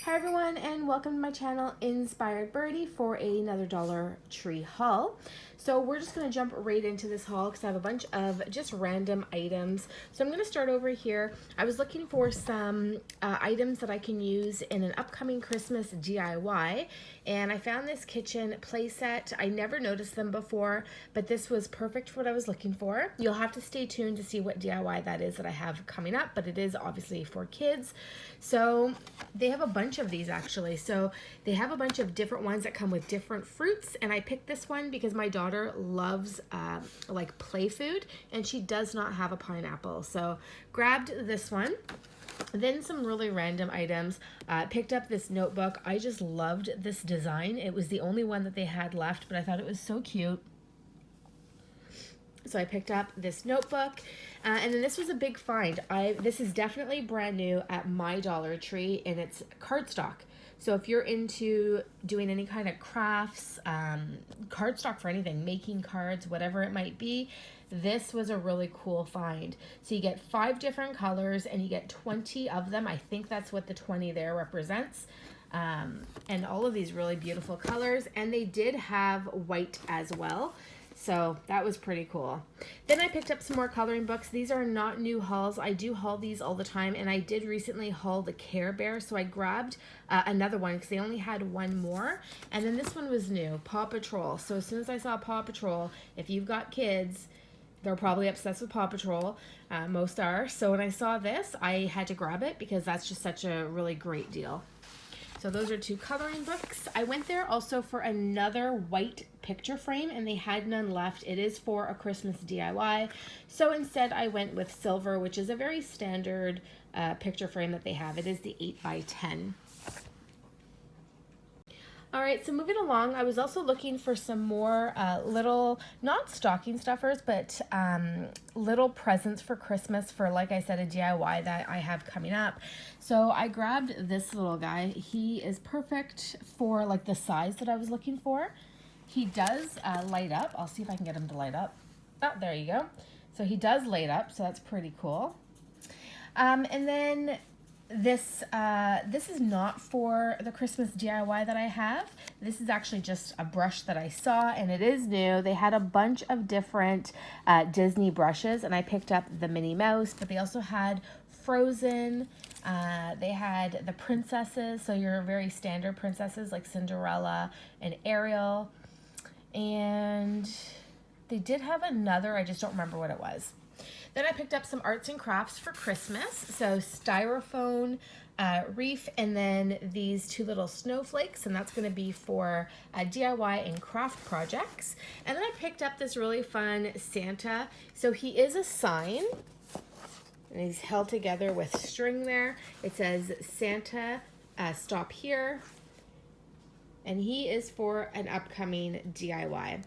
Hi everyone, and welcome to my channel Inspired Birdie for another Dollar Tree haul. So we're just going to jump right into this haul because I have a bunch of just random items. So I'm going to start over here. I was looking for some items that I can use in an upcoming Christmas DIY, and I found this kitchen playset. I never noticed them before, but this was perfect for what I was looking for. You'll have to stay tuned to see what DIY that is that I have coming up, but it is obviously for kids. So they have a bunch of these actually. So they have a bunch of different ones that come with different fruits, and I picked this one because my daughter loves like play food, and she does not have a pineapple. So grabbed this one. Then some really random items. Picked up this notebook. I just loved this design. It was the only one that they had left, but I thought it was so cute. So I picked up this notebook, and then this was a big find. This is definitely brand new at my Dollar Tree, and it's cardstock. So if you're into doing any kind of crafts, cardstock for anything, making cards, whatever it might be, this was a really cool find. So you get 5 different colors, and you get 20 of them. I think that's what the 20 there represents. And all of these really beautiful colors, and they did have white as well. So that was pretty cool. Then I picked up some more coloring books. These are not new hauls. I do haul these all the time, and I did recently haul the Care Bear, so I grabbed another one because they only had one more. And then this one was new, Paw Patrol. So as soon as I saw Paw Patrol, if you've got kids, they're probably obsessed with Paw Patrol. Most are. So when I saw this, I had to grab it because that's just such a really great deal. So those are 2 coloring books. I went there also for another white picture frame, and they had none left. It is for a Christmas DIY. So instead I went with silver, which is a very standard picture frame that they have. It is the 8x10. All right, so moving along, I was also looking for some more little, not stocking stuffers, but little presents for Christmas for, like I said, a DIY that I have coming up. So I grabbed this little guy. He is perfect for like the size that I was looking for. He does light up. I'll see if I can get him to light up. Oh, there you go. So he does light up, so that's pretty cool. And then this is not for the Christmas DIY that I have. This is actually just a brush that I saw, and it is new. They had a bunch of different Disney brushes, and I picked up the Minnie Mouse, but they also had Frozen. They had the princesses, so your very standard princesses like Cinderella and Ariel. And they did have another, I just don't remember what it was. Then I picked up some arts and crafts for Christmas. So styrofoam wreath, and then these 2 little snowflakes, and that's going to be for DIY and craft projects. And then I picked up this really fun Santa. So he is a sign, and he's held together with string there. It says Santa, stop here. And he is for an upcoming DIY.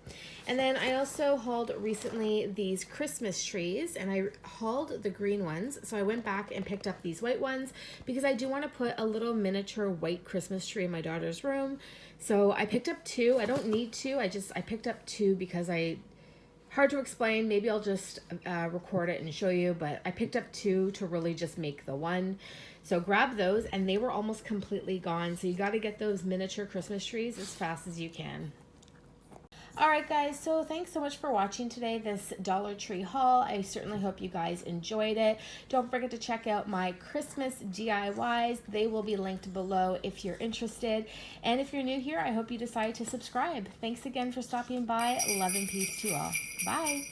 And then I also hauled recently these Christmas trees, and I hauled the green ones. So I went back and picked up these white ones because I do want to put a little miniature white Christmas tree in my daughter's room. So I picked up 2. I don't need 2. I picked up 2 because hard to explain. Maybe I'll just record it and show you, but I picked up 2 to really just make the one. So grab those, and they were almost completely gone. So you got to get those miniature Christmas trees as fast as you can. All right, guys, so thanks so much for watching today, this Dollar Tree haul. I certainly hope you guys enjoyed it. Don't forget to check out my Christmas DIYs. They will be linked below if you're interested. And if you're new here, I hope you decide to subscribe. Thanks again for stopping by. Love and peace to you all. Bye.